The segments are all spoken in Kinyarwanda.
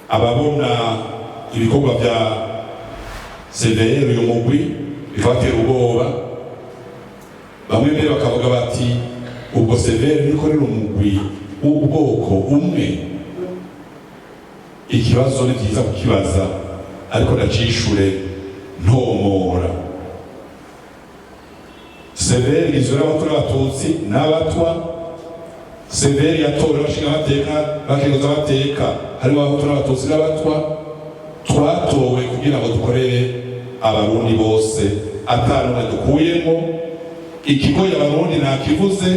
ababona ibikorwa bya CVR uyu mugwi bifatira ubwoba, bamwe mbere bakavuga bati ubwo CVR nikorera umugwi ubwoko umwe. Ikibazo ni byiza kukibaza ariko ndacishure ntomora. CVR igizwe n'abato n'abatutsi n'abatwa. CVR yatowe n'abashinga amateka bakenguza amateka harimo abato n'abatutsi n'abatwa. Twatowe kugira ngo dukorere abarundi bose atanumwe dukuyemo. Ikigoye abarundi nakivuze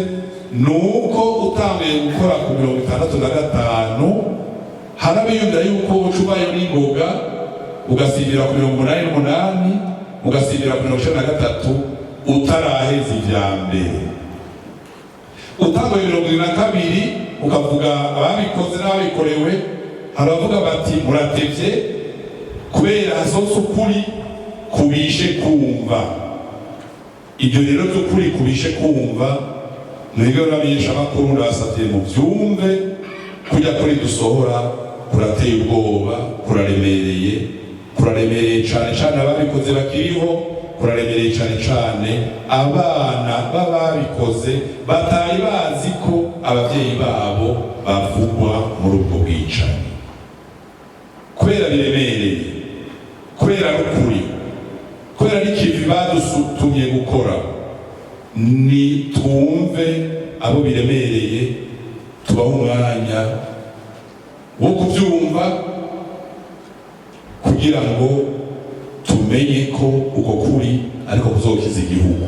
nuko utangiye gukora ku 65 harabiyumvira yuko ucubayo n'ingoga ugasibira ku 88 ugasibira ku 93 utaraheza ivya mbere. Utangiye 72 ukavuga ababikoze n'ababikorewe, haravuga bati muratevye kubera hasose ukuri kubishe kumva. Ibyo rero by'ukuri kubishe kumva mwebwe n'abiyesha makuru ndasavye mu byumve kujya kuri dusohora kurateye ubwoba, kuraremereye cyane ababikoze bakiriho, kuraremereye cyane abana babikoze batari bazi ko abavyeyi babo bavugwa muri ubwo bwicanyi. Kubera biremereye, kubera ukuri, kubera n'ikivi badusutumye gukora, ni twumve abo biremereye tubaho umwanya wo kubyumva kugira ngo tumenye ko uko kuri ariko kuzokiza igihugu.